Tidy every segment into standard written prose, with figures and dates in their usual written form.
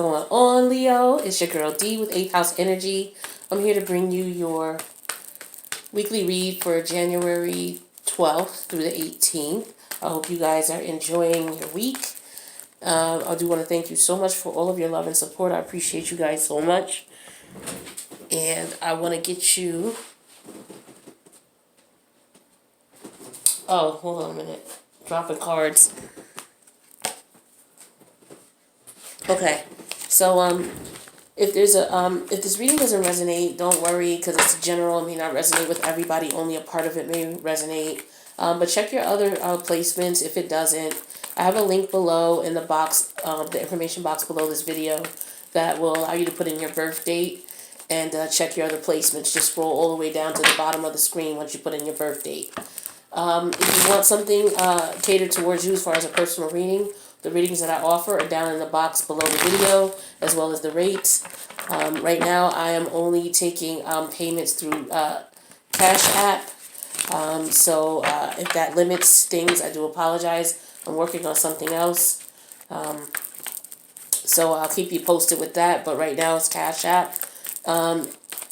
going on, Leo? It's your girl D with 8th House Energy. I'm here to bring you your weekly read for January 12th through the 18th. I hope you guys are enjoying your week. I do want to thank you so much for all of your love and support. I appreciate you guys so much. And I want to get you... Oh, hold on a minute. Dropping cards. Okay, so if there's a if this reading doesn't resonate, don't worry, because it's general. It may not resonate with everybody. Only a part of it may resonate. But check your other placements if it doesn't. I have a link below in the box, the information box below this video, that will allow you to put in your birth date and check your other placements. Just scroll all the way down to the bottom of the screen once you put in your birth date. If you want something catered towards you as far as a personal reading, the readings that I offer are down in the box below the video, as well as the rates. Right now, I am only taking payments through Cash App. So if that limits things, I do apologize. I'm working on something else. So I'll keep you posted with that. But right now, it's Cash App.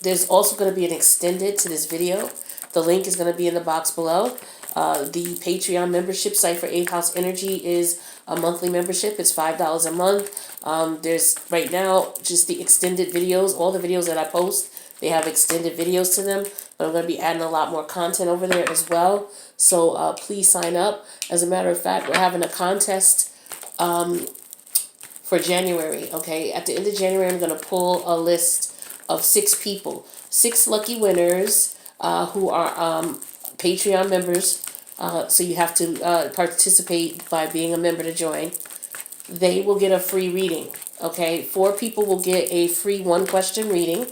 There's also going to be an extended to this video. The link is going to be in the box below. The Patreon membership site for 8th House Energy is a monthly membership. It's $5 a month. There's right now just the extended videos. All the videos that I post, they have extended videos to them. But I'm going to be adding a lot more content over there as well. So please sign up. As a matter of fact, we're having a contest for January. Okay, at the end of January, I'm going to pull a list of 6 people. 6 lucky winners who are Patreon members. So you have to participate by being a member to join. They will get a free reading. Okay, 4 people will get a free 1-question reading.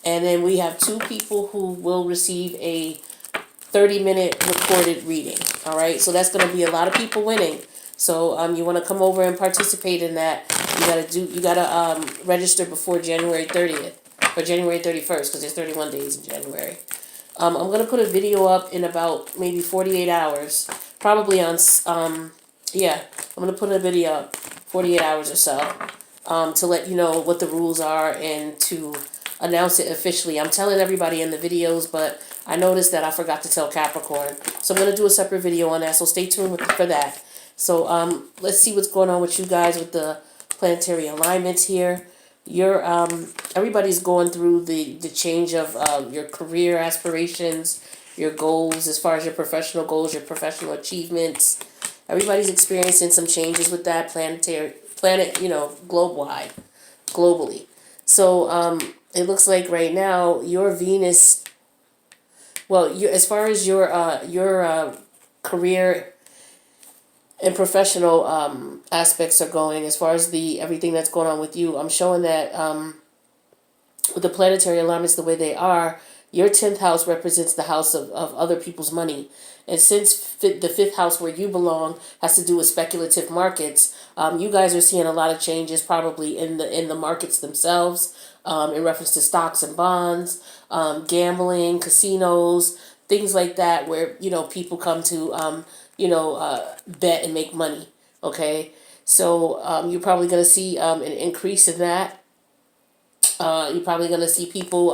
And then we have 2 people who will receive a 30-minute recorded reading. All right, so that's going to be a lot of people winning. So you want to come over and participate in that. You gotta register before January 30th or January 31st, because there's 31 days in January. I'm going to put a video up in about maybe 48 hours. Probably on, yeah, I'm going to put a video up 48 hours or so to let you know what the rules are and to announce it officially. I'm telling everybody in the videos, but I noticed that I forgot to tell Capricorn. So I'm going to do a separate video on that, so stay tuned for that. So let's see what's going on with you guys with the planetary alignments here. Everybody's going through the change of your career aspirations, your goals as far as your professional goals, your professional achievements. Everybody's experiencing some changes with that globally. So it looks like right now your Venus, well, as far as your career and professional aspects are going, as far as everything that's going on with you, I'm showing that with the planetary alignments the way they are, your 10th house represents the house of other people's money. And since the 5th house where you belong has to do with speculative markets, you guys are seeing a lot of changes probably in the markets themselves, in reference to stocks and bonds, gambling, casinos, things like that, where people come to bet and make money. Okay, so you're probably going to see an increase in that. You're probably going to see people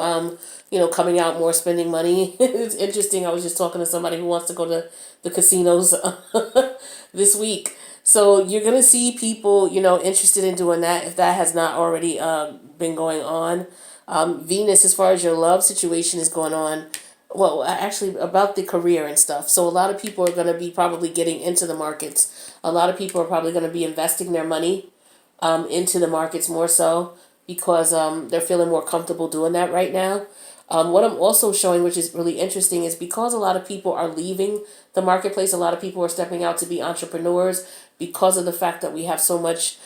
coming out more, spending money. It's interesting. I was just talking to somebody who wants to go to the casinos this week. So you're going to see people interested in doing that if that has not already been going on. Venus, as far as your love situation is going on, well, actually about the career and stuff. So a lot of people are going to be probably getting into the markets. A lot of people are probably going to be investing their money into the markets more so because they're feeling more comfortable doing that right now. What I'm also showing, which is really interesting, is because a lot of people are leaving the marketplace, a lot of people are stepping out to be entrepreneurs because of the fact that we have so much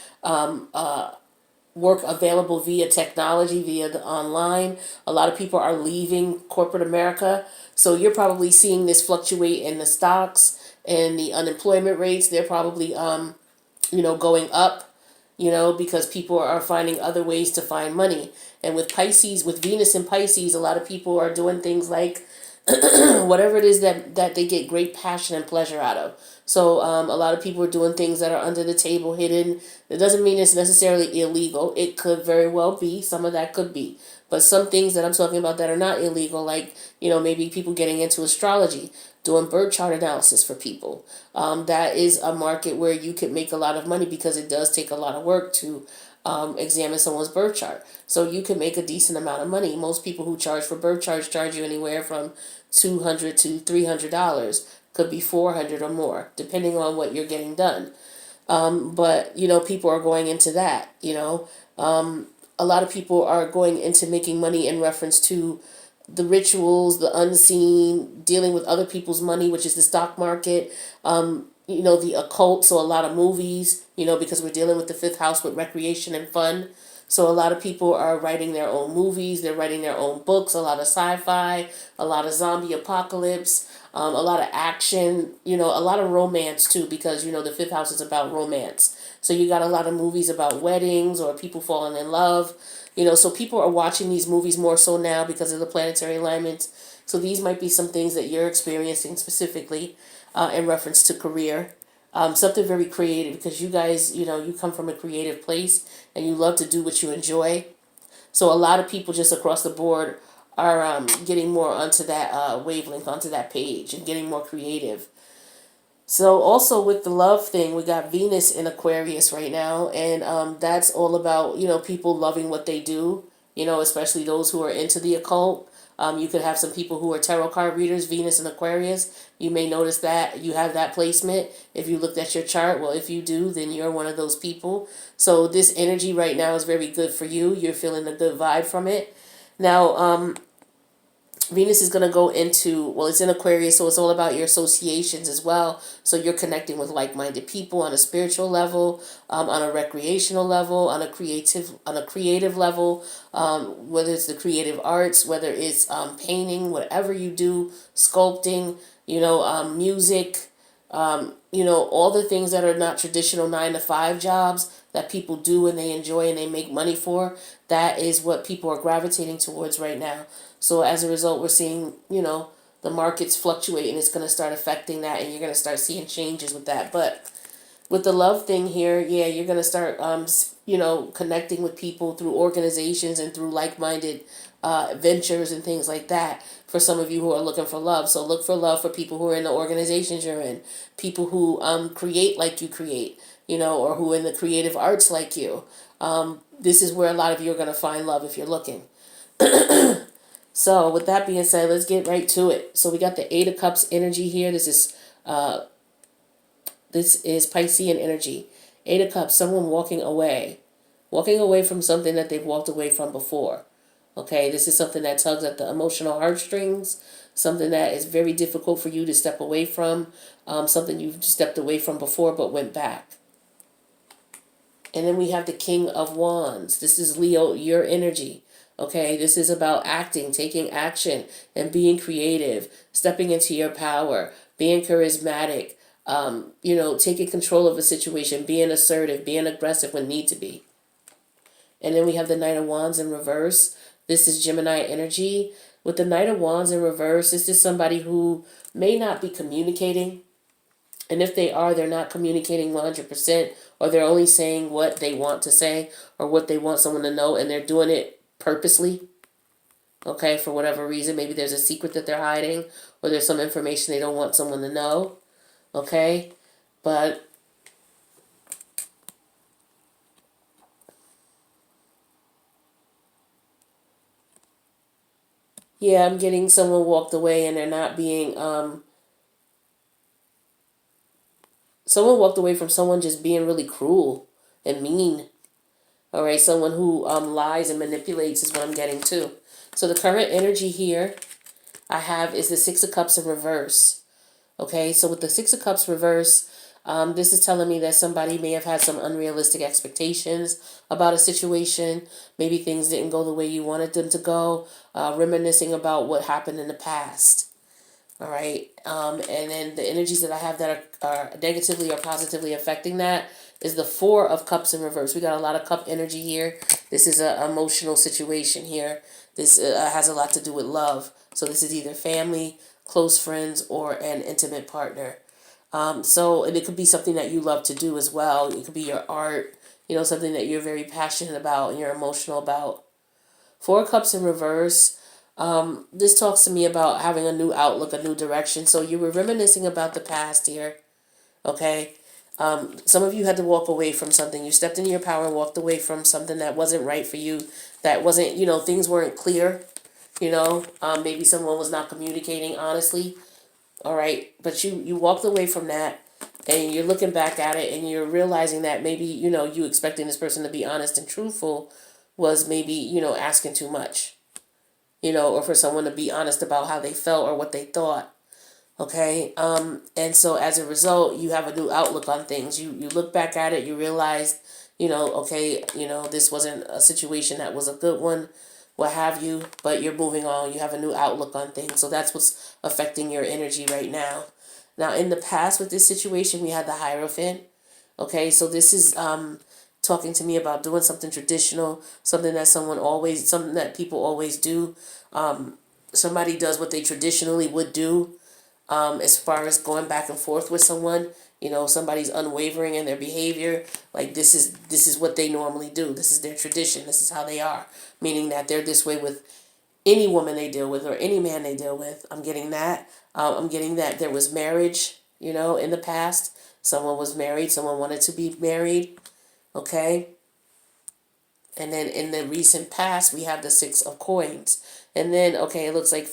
work available via technology, via the online. A lot of people are leaving corporate America. So you're probably seeing this fluctuate in the stocks and the unemployment rates. They're probably, going up, because people are finding other ways to find money. And with Pisces, with Venus in Pisces, a lot of people are doing things like whatever it is that they get great passion and pleasure out of. So a lot of people are doing things that are under the table, hidden. It doesn't mean it's necessarily illegal. It could very well be. Some of that could be. But some things that I'm talking about that are not illegal, like, maybe people getting into astrology, doing birth chart analysis for people. That is a market where you could make a lot of money because it does take a lot of work to examine someone's birth chart. So you can make a decent amount of money. Most people who charge for birth charts charge you anywhere from $200 to $300. Could be 400 or more, depending on what you're getting done. But people are going into that. A lot of people are going into making money in reference to the rituals, the unseen, dealing with other people's money, which is the stock market, the occult. So a lot of movies, because we're dealing with the fifth house with recreation and fun. So a lot of people are writing their own movies, they're writing their own books, a lot of sci-fi, a lot of zombie apocalypse, a lot of action, a lot of romance too, because, the fifth house is about romance. So you got a lot of movies about weddings or people falling in love. So people are watching these movies more so now because of the planetary alignments. So these might be some things that you're experiencing specifically in reference to career. Something very creative because you guys, you come from a creative place and you love to do what you enjoy. So a lot of people just across the board are getting more onto that wavelength, onto that page and getting more creative. So also with the love thing, we got Venus in Aquarius right now, and that's all about people loving what they do. Especially those who are into the occult. You could have some people who are tarot card readers, Venus and Aquarius. You may notice that you have that placement if you looked at your chart. Well, if you do, then you're one of those people. So this energy right now is very good for you. You're feeling a good vibe from it. Now, Venus is going to go into, well, it's in Aquarius, so it's all about your associations as well. So you're connecting with like-minded people on a spiritual level, on a recreational level, on a creative level, whether it's the creative arts, whether it's painting, whatever you do, sculpting, music, all the things that are not traditional 9 to 5 jobs that people do and they enjoy and they make money for. That is what people are gravitating towards right now. So as a result, we're seeing, the markets fluctuate and it's going to start affecting that and you're going to start seeing changes with that. But with the love thing here, yeah, you're going to start, connecting with people through organizations and through like-minded ventures and things like that for some of you who are looking for love. So look for love for people who are in the organizations you're in, people who create like you create, or who are in the creative arts like you. This is where a lot of you are going to find love if you're looking. So with that being said, let's get right to it. So we got the 8 of Cups energy here. This is Piscean energy. 8 of Cups, someone walking away from something that they've walked away from before. Okay, this is something that tugs at the emotional heartstrings, something that is very difficult for you to step away from, something you've stepped away from before but went back. And then we have the King of Wands. This is Leo, your energy. Okay, this is about acting, taking action, and being creative, stepping into your power, being charismatic, taking control of a situation, being assertive, being aggressive when need to be. And then we have the Knight of Wands in reverse. This is Gemini energy. With the Knight of Wands in reverse, this is somebody who may not be communicating. And if they are, they're not communicating 100%, or they're only saying what they want to say or what they want someone to know, and they're doing it purposely, okay, for whatever reason. Maybe there's a secret that they're hiding, or there's some information they don't want someone to know, okay? But yeah, I'm getting someone walked away and they're not being, someone walked away from someone just being really cruel and mean. All right, someone who lies and manipulates is what I'm getting too. So the current energy here I have is the 6 of Cups in reverse. Okay, so with the 6 of Cups reverse, this is telling me that somebody may have had some unrealistic expectations about a situation. Maybe things didn't go the way you wanted them to go. Reminiscing about what happened in the past. All right, and then the energies that I have that are negatively or positively affecting that is the 4 of Cups in reverse. We got a lot of cup energy here. This is an emotional situation here. This has a lot to do with love. So this is either family, close friends, or an intimate partner. And it could be something that you love to do as well. It could be your art, something that you're very passionate about and you're emotional about. Four of Cups in reverse. This talks to me about having a new outlook, a new direction. So you were reminiscing about the past here, okay? Some of you had to walk away from something. You stepped into your power and walked away from something that wasn't right for you, that wasn't, things weren't clear, maybe someone was not communicating honestly, all right? But you walked away from that and you're looking back at it and you're realizing that maybe, you expecting this person to be honest and truthful was maybe, asking too much, or for someone to be honest about how they felt or what they thought. Okay. And so as a result, you have a new outlook on things. You look back at it, you realize, okay, this wasn't a situation that was a good one, what have you, but you're moving on. You have a new outlook on things. So that's what's affecting your energy right now. Now, in the past with this situation, we had the Hierophant. Okay, so this is talking to me about doing something traditional, something that people always do. Somebody does what they traditionally would do, as far as going back and forth with someone. Somebody's unwavering in their behavior. Like this is what they normally do. This is their tradition. This is how they are. Meaning that they're this way with any woman they deal with or any man they deal with. I'm getting that. I'm getting that there was marriage, in the past. Someone was married. Someone wanted to be married. Okay. And then in the recent past, we have the Six of Coins. And then, okay, it looks like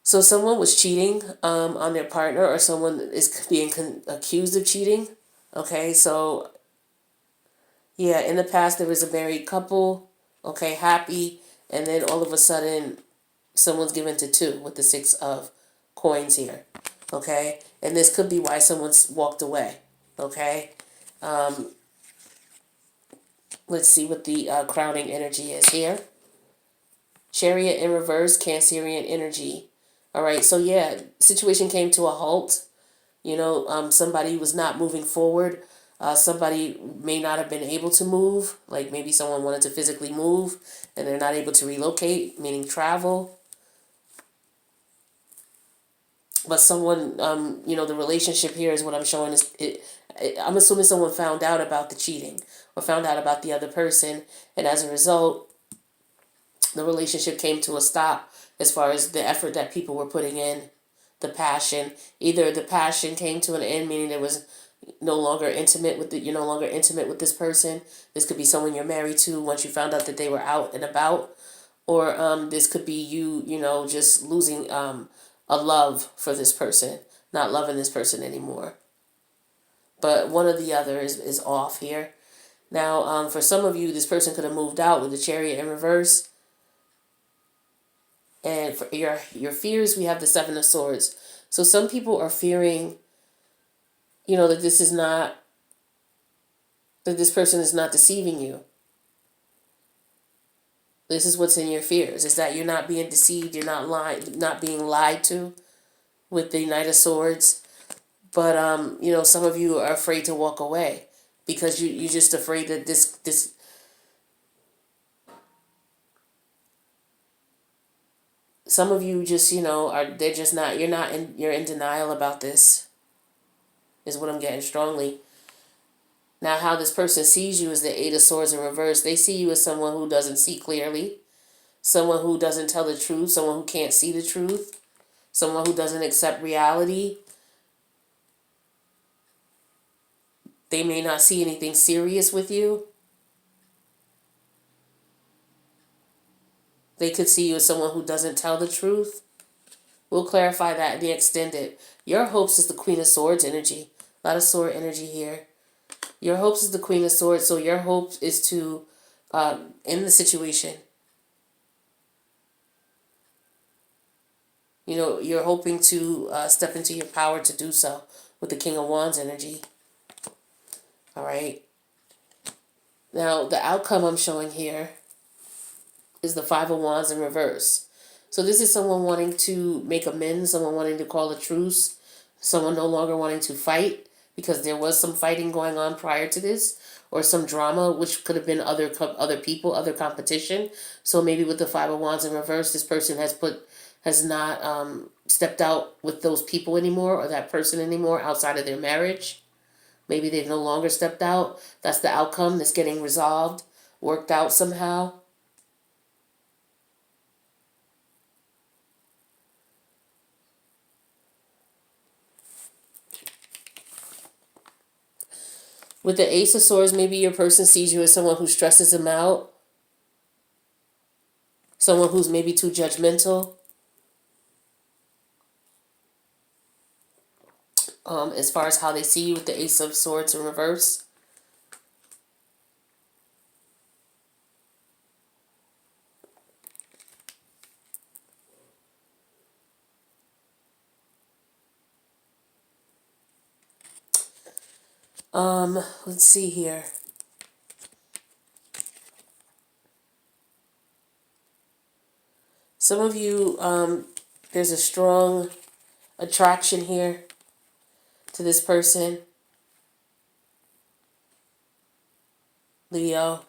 so someone was cheating on their partner, or someone is being accused of cheating. Okay, so yeah, in the past there was a married couple, okay, happy, and then all of a sudden someone's given to two with the Six of Coins here. Okay, and this could be why someone's walked away. Okay, let's see what the crowning energy is here. Chariot in reverse, Cancerian energy. All right, so yeah, situation came to a halt. Somebody was not moving forward. Somebody may not have been able to move. Like maybe someone wanted to physically move and they're not able to relocate, meaning travel. But someone, the relationship here is what I'm showing is I'm assuming someone found out about the cheating or found out about the other person, and as a result, the relationship came to a stop as far as the effort that people were putting in, the passion. Either the passion came to an end, meaning there was no longer intimate with you're no longer intimate with this person. This could be someone you're married to once you found out that they were out and about, or this could be you, just losing a love for this person, not loving this person anymore. But one or the other is off here. Now, for some of you, this person could have moved out with the Chariot in reverse. And for your fears, we have the Seven of Swords. So some people are fearing, that this person is not deceiving you. This is what's in your fears, is that you're not being deceived, you're not being lied to with the Knight of Swords. But some of you are afraid to walk away because you're just afraid that this some of you just, they're just not, you're in denial about this, is what I'm getting strongly. Now, how this person sees you is the Eight of Swords in reverse. They see you as someone who doesn't see clearly, someone who doesn't tell the truth, someone who can't see the truth, someone who doesn't accept reality. They may not see anything serious with you. They could see you as someone who doesn't tell the truth. We'll clarify that in the extended. Your hopes is the Queen of Swords energy. A lot of sword energy here. Your hopes is the Queen of Swords, so your hope is to end the situation. You're hoping to step into your power to do so with the King of Wands energy. All right. Now, the outcome I'm showing here is the Five of Wands in reverse. So this is someone wanting to make amends, someone wanting to call a truce, someone no longer wanting to fight because there was some fighting going on prior to this, or some drama, which could have been other people, other competition. So maybe with the Five of Wands in reverse, this person has not stepped out with those people anymore, or that person anymore outside of their marriage. Maybe they've no longer stepped out. That's the outcome that's getting resolved, worked out somehow. With the Ace of Swords, maybe your person sees you as someone who stresses them out, someone who's maybe too judgmental. As far as how they see you with the Ace of Swords in reverse. Let's see here. Some of you, there's a strong attraction here to this person. Leo.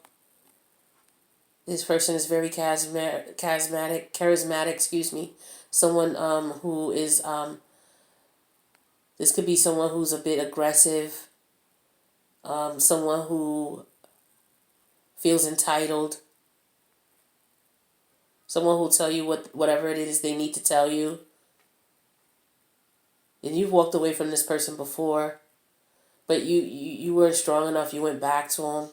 This person is very charismatic, excuse me. Someone who is, this could be someone who's a bit aggressive, someone who feels entitled, someone who'll tell you whatever it is they need to tell you. And you've walked away from this person before, but you weren't strong enough, you went back to them.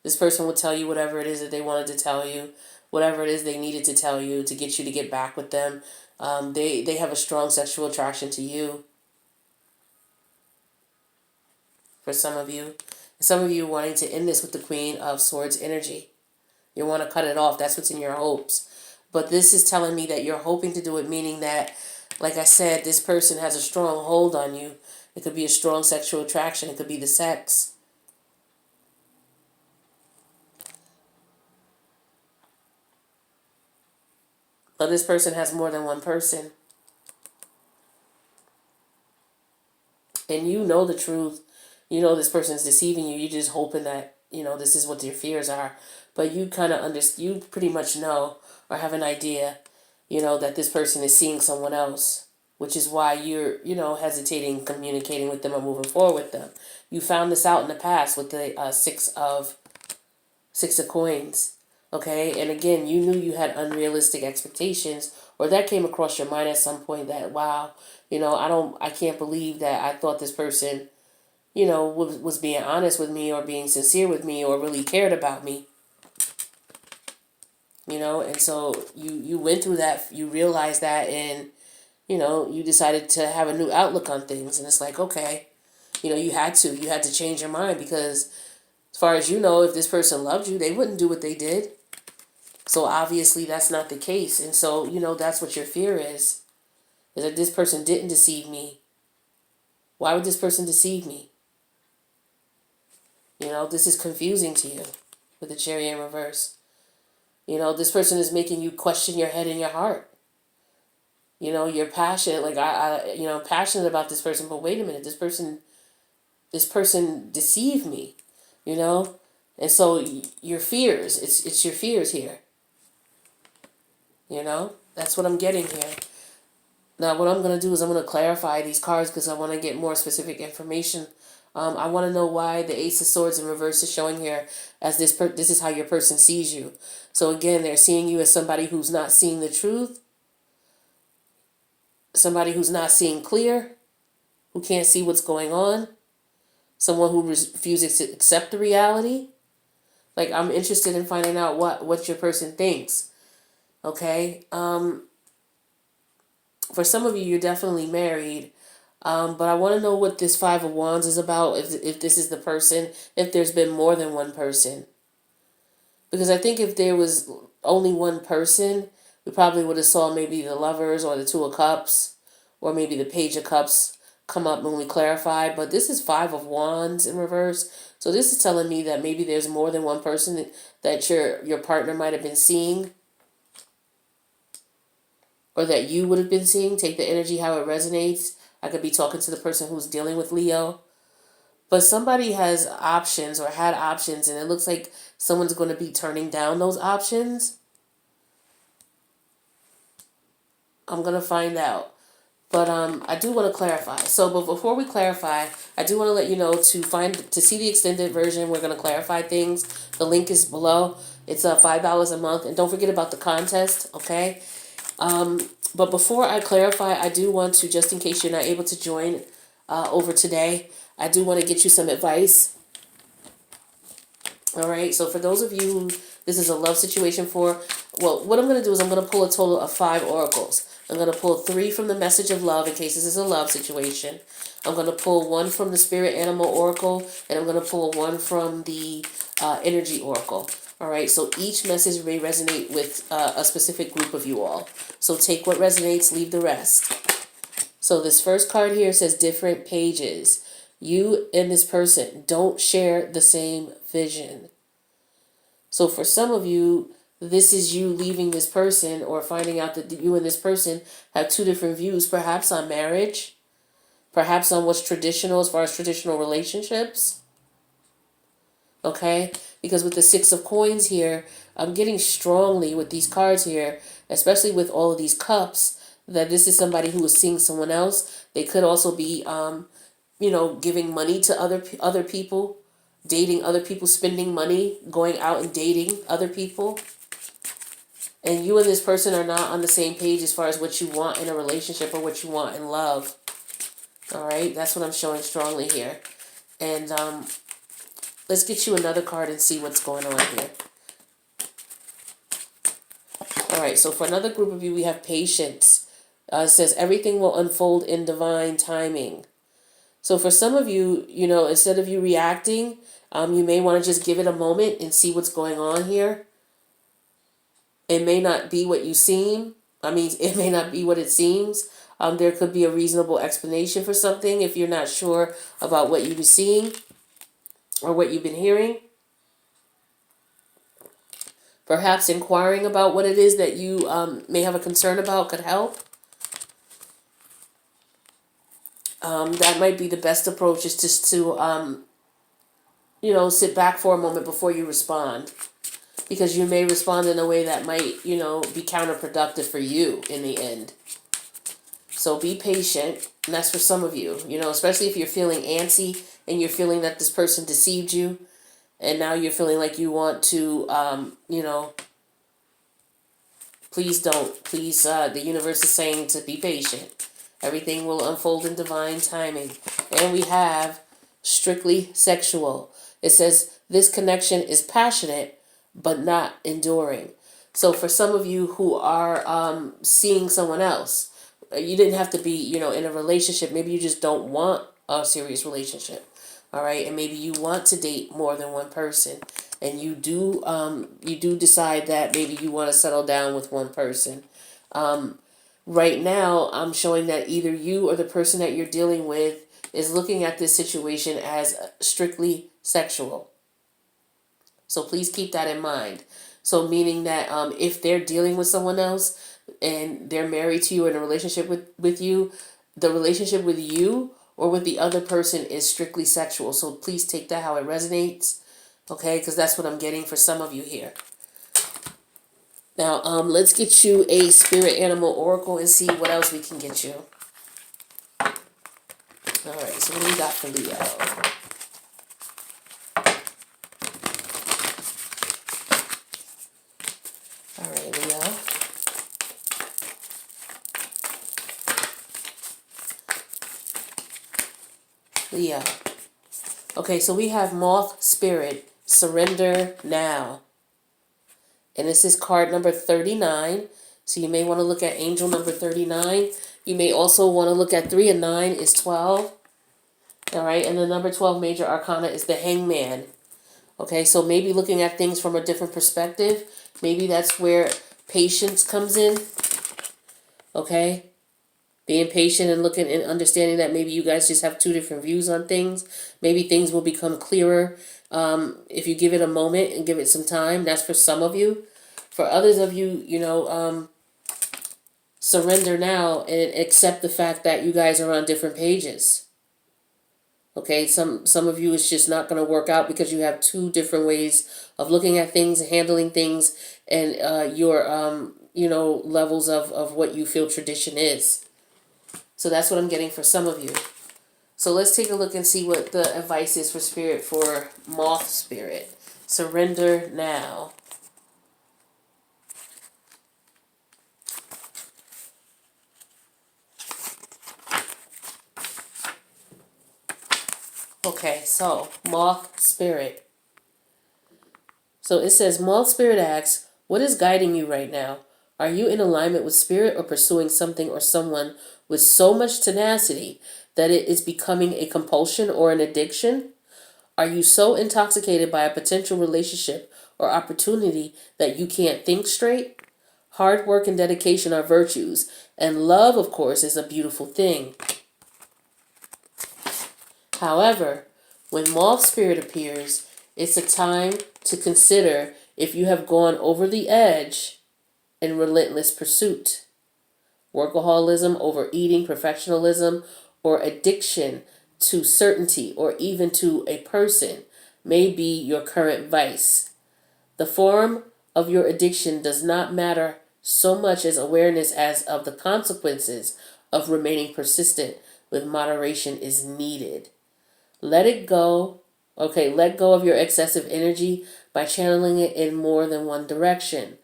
This person will tell you whatever it is that they wanted to tell you, whatever it is they needed to tell you to get you to get back with them. They have a strong sexual attraction to you. For some of you. Some of you wanting to end this with the Queen of Swords energy. You want to cut it off. That's what's in your hopes. But this is telling me that you're hoping to do it, meaning that, like I said, this person has a strong hold on you. It could be a strong sexual attraction. It could be the sex. But this person has more than one person. And you know the truth. You know this person's deceiving you. You're just hoping that, this is what your fears are. But you kind of you pretty much know or have an idea, that this person is seeing someone else, which is why you're, hesitating communicating with them or moving forward with them. You found this out in the past with the Six of Coins. Okay, and again, you knew you had unrealistic expectations, or that came across your mind at some point that, wow, I can't believe that I thought this person, was being honest with me or being sincere with me or really cared about me. And so you went through that, you realized that, and, you decided to have a new outlook on things. And it's like, okay, you had to change your mind because as far as you know, if this person loved you, they wouldn't do what they did. So obviously that's not the case. And so, that's what your fear is that this person didn't deceive me. Why would this person deceive me? This is confusing to you with the Chariot in reverse. This person is making you question your head and your heart. You're passionate, like I'm passionate about this person, but wait a minute, this person deceived me, And so your fears, it's your fears here. That's what I'm getting here. Now, what I'm going to do is I'm going to clarify these cards because I want to get more specific information. I want to know why the Ace of Swords in reverse is showing here as this is how your person sees you. So again, they're seeing you as somebody who's not seeing the truth, somebody who's not seeing clear, who can't see what's going on, someone who refuses to accept the reality. Like, I'm interested in finding out what your person thinks. Okay? For some of you, you're definitely married. But I want to know what this Five of Wands is about, if this is the person, if there's been more than one person. Because I think if there was only one person, we probably would have saw maybe the Lovers or the Two of Cups or maybe the Page of Cups come up when we clarify. But this is Five of Wands in reverse. So this is telling me that maybe there's more than one person that your partner might have been seeing, or that you would have been seeing. Take the energy how it resonates. I could be talking to the person who's dealing with Leo. But somebody has options or had options, and it looks like someone's going to be turning down those options. I'm going to find out. But I do want to clarify. So, but before we clarify, I do want to let you know to see the extended version. We're going to clarify things. The link is below. It's $5 a month, and don't forget about the contest. Okay. But before I clarify, I do want to, just in case you're not able to join over today, I do want to get you some advice. All right. So for those of you who this is a love situation for, well, what I'm going to do is I'm going to pull a total of 5 oracles. I'm going to pull 3 from the message of love in case this is a love situation. I'm going to pull 1 from the spirit animal oracle, and I'm going to pull 1 from the energy oracle. All right, so each message may resonate with a specific group of you all. So take what resonates, leave the rest. So this first card here says different pages. You and this person don't share the same vision. So for some of you, this is you leaving this person or finding out that you and this person have 2 different views, perhaps on marriage, perhaps on what's traditional as far as traditional relationships. Okay? Because with the 6 of coins here, I'm getting strongly with these cards here, especially with all of these cups, that this is somebody who is seeing someone else. They could also be, giving money to other people, dating other people, spending money, going out and dating other people. And you and this person are not on the same page as far as what you want in a relationship or what you want in love. All right, that's what I'm showing strongly here. And let's get you another card and see what's going on here. All right, so for another group of you, we have patience. It says everything will unfold in divine timing. So for some of you, instead of you reacting, you may want to just give it a moment and see what's going on here. It may not be what you seem. It may not be what it seems. There could be a reasonable explanation for something if you're not sure about what you've been seeing or what you've been hearing. Perhaps inquiring about what it is that you may have a concern about could help. That might be the best approach, is just to, sit back for a moment before you respond. Because you may respond in a way that might, be counterproductive for you in the end. So be patient, and that's for some of you, especially if you're feeling antsy and you're feeling that this person deceived you, and now you're feeling like you want to, please don't. Please, the universe is saying to be patient. Everything will unfold in divine timing. And we have strictly sexual. It says this connection is passionate, but not enduring. So for some of you who are seeing someone else, you didn't have to be, in a relationship. Maybe you just don't want a serious relationship. All right. And maybe you want to date more than one person. And you do decide that maybe you want to settle down with one person. Right now, I'm showing that either you or the person that you're dealing with is looking at this situation as strictly sexual. So please keep that in mind. So meaning that if they're dealing with someone else and they're married to you, in a relationship with you, the relationship with you or with the other person is strictly sexual. So please take that how it resonates. Okay, because that's what I'm getting for some of you here. Now, let's get you a spirit animal oracle and see what else we can get you. All right, so what do we got for Leo? All right, Leo. Leo. Okay, so we have Moth Spirit, Surrender Now. And this is card number 39. So you may want to look at angel number 39. You may also want to look at 3 and 9 is 12. All right, and the number 12 major arcana is the Hangman. Okay, so maybe looking at things from a different perspective. Maybe that's where patience comes in. Okay, being patient and looking and understanding that maybe you guys just have 2 different views on things. Maybe things will become clearer if you give it a moment and give it some time. That's for some of you. For others of you, surrender now and accept the fact that you guys are on different pages. Okay, some of you it's just not going to work out because you have two different ways of looking at things, handling things, and your levels of what you feel tradition is. So that's what I'm getting for some of you. So let's take a look and see what the advice is for spirit for moth spirit. Surrender now. Okay, so moth spirit. So it says moth spirit asks, what is guiding you right now? Are you in alignment with spirit or pursuing something or someone with so much tenacity that it is becoming a compulsion or an addiction? Are you so intoxicated by a potential relationship or opportunity that you can't think straight? Hard work and dedication are virtues, and love, of course, is a beautiful thing. However, when moth spirit appears, it's a time to consider if you have gone over the edge in relentless pursuit. Workaholism, overeating, perfectionism, or addiction to certainty or even to a person may be your current vice. The form of your addiction does not matter so much as awareness as of the consequences of remaining persistent with moderation is needed. Let it go. Okay, let go of your excessive energy by channeling it in more than one direction.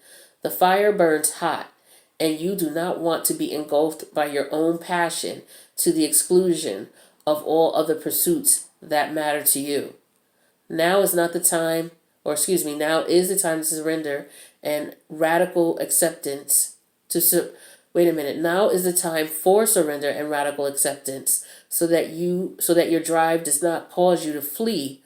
The fire burns hot, and you do not want to be engulfed by your own passion to the exclusion of all other pursuits that matter to you. Now is not the time, or excuse me, now is the time to surrender and radical acceptance wait a minute. Now is the time for surrender and radical acceptance so that your drive does not cause you to flee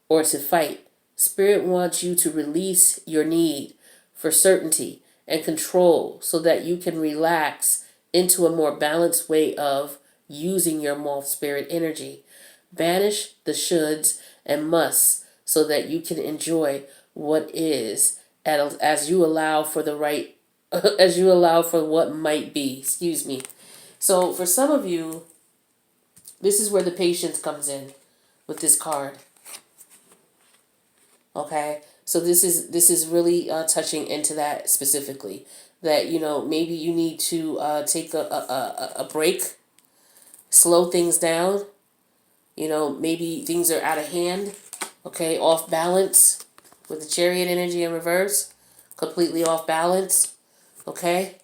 or to fight. Spirit wants you to release your need for certainty and control so that you can relax into a more balanced way of using your moth spirit energy. Banish the shoulds and musts so that you can enjoy what is as you allow for the right as you allow for what might be. Excuse me. So for some of you, this is where the patience comes in with this card. Okay, so this is really touching into that specifically. That maybe you need to take a break, slow things down. Maybe things are out of hand. Okay, off balance with the Chariot energy in reverse, completely off balance. Okay.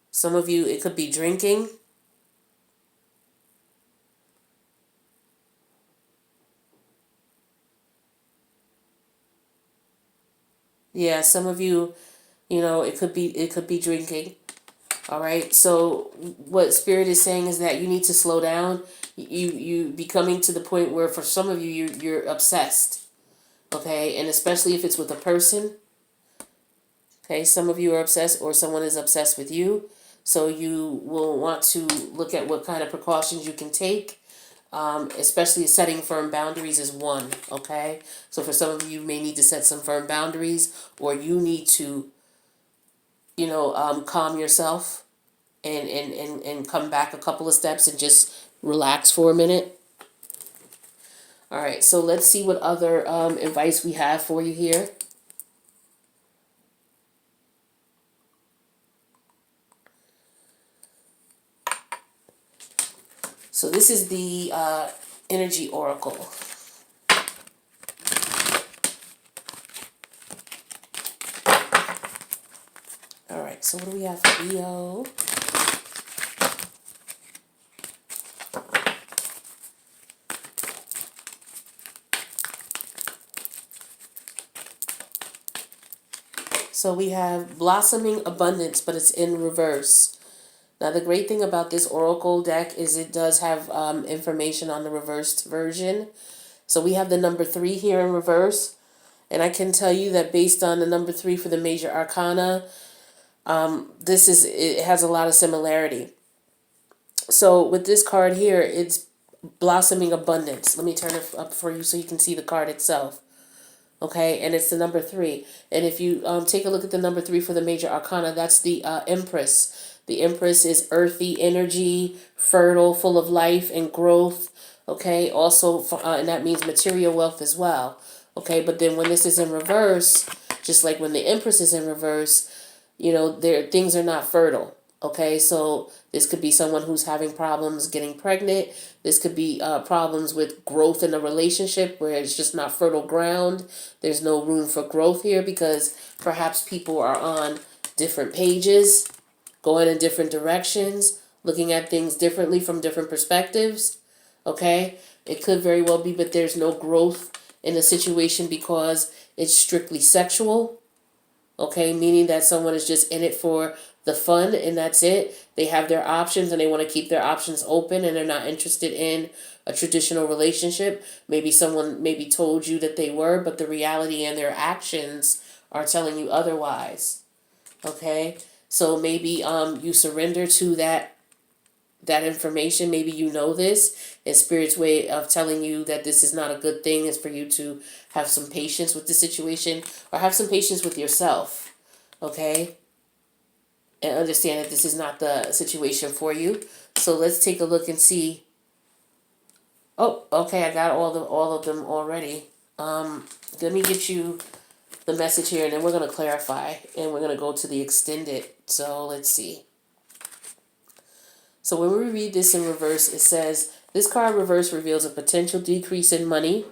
Some of you, it could be drinking. Yeah, some of you, it could be drinking. All right. So what spirit is saying is that you need to slow down. You becoming to the point where for some of you you're obsessed. Okay, and especially if it's with a person. Okay, some of you are obsessed or someone is obsessed with you. So you will want to look at what kind of precautions you can take. Especially setting firm boundaries is one. Okay, so for some of you, you may need to set some firm boundaries, or you need to, calm yourself and come back a couple of steps and just relax for a minute. All right, so let's see what other advice we have for you here. So this is the energy oracle. All right, so what do we have for Leo? So we have blossoming abundance, but it's in reverse. Now, the great thing about this oracle deck is it does have information on the reversed version. So we have the number 3 here in reverse. And I can tell you that based on the number 3 for the major arcana, it has a lot of similarity. So with this card here, it's blossoming abundance. Let me turn it up for you so you can see the card itself. Okay, and it's the number 3. And if you take a look at the number 3 for the major arcana, that's the Empress. The Empress is earthy energy, fertile, full of life and growth. Okay, also, and that means material wealth as well. Okay, but then when this is in reverse, just like when the Empress is in reverse, things are not fertile. Okay, so this could be someone who's having problems getting pregnant. This could be problems with growth in a relationship where it's just not fertile ground. There's no room for growth here because perhaps people are on different pages, going in different directions, looking at things differently from different perspectives. Okay, it could very well be, but there's no growth in the situation because it's strictly sexual. Okay, meaning that someone is just in it for the fun and that's it. They have their options and they want to keep their options open and they're not interested in a traditional relationship. Maybe someone maybe told you that they were, but the reality and their actions are telling you otherwise. Okay, so maybe you surrender to that information. Maybe you know this, and Spirit's way of telling you that this is not a good thing is for you to have some patience with the situation or have some patience with yourself, okay? And understand that this is not the situation for you. So let's take a look and see. Oh, okay, I got all of them already. Let me get you the message here, and then we're going to clarify, and we're going to go to the extended. So let's see. So when we read this in reverse, it says, this card reverse reveals a potential decrease in money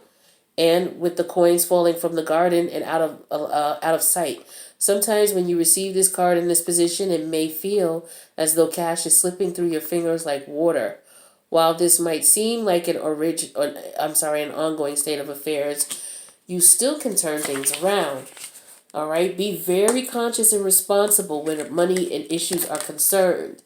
and with the coins falling from the garden and out of sight. Sometimes when you receive this card in this position, it may feel as though cash is slipping through your fingers like water. While this might seem like an ongoing state of affairs, you still can turn things around. All right, be very conscious and responsible when money and issues are concerned.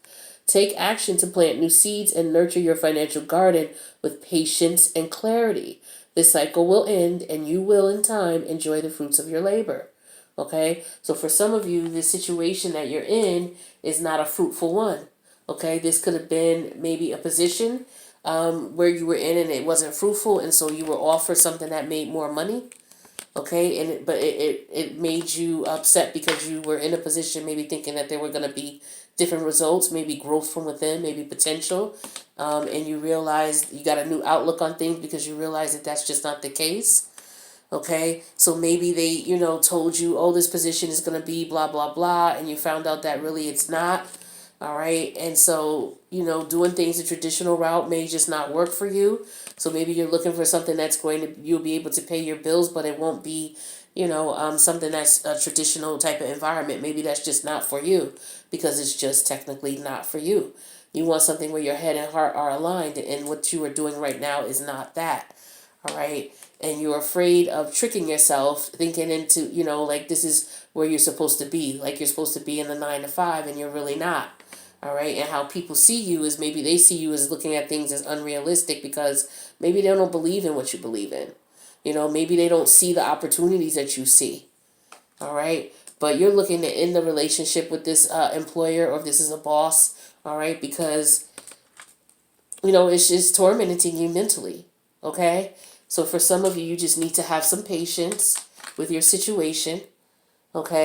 Take action to plant new seeds and nurture your financial garden with patience and clarity. This cycle will end and you will in time enjoy the fruits of your labor. Okay, so for some of you, the situation that you're in is not a fruitful one. Okay, this could have been maybe a position where you were in and it wasn't fruitful, and so you were offered something that made more money. Okay, and it made you upset because you were in a position maybe thinking that there were going to be different results, maybe growth from within, maybe potential, and you realized you got a new outlook on things because you realize that that's just not the case. Okay, so maybe they told you, oh, this position is going to be blah blah blah, and you found out that really it's not. All right, and so doing things the traditional route may just not work for you. So maybe you're looking for something that's you'll be able to pay your bills, but it won't be something that's a traditional type of environment. Maybe that's just not for you because it's just technically not for you. You want something where your head and heart are aligned, and what you are doing right now is not that. All right, and you're afraid of tricking yourself, thinking into like this is where you're supposed to be, like you're supposed to be in the 9 to 5, and you're really not. All right, and how people see you is maybe they see you as looking at things as unrealistic because maybe they don't believe in what you believe in. Maybe they don't see the opportunities that you see. All right, but you're looking to end the relationship with this employer, or if this is a boss. All right, because it's just tormenting you mentally. Okay, so for some of you, you just need to have some patience with your situation. Okay.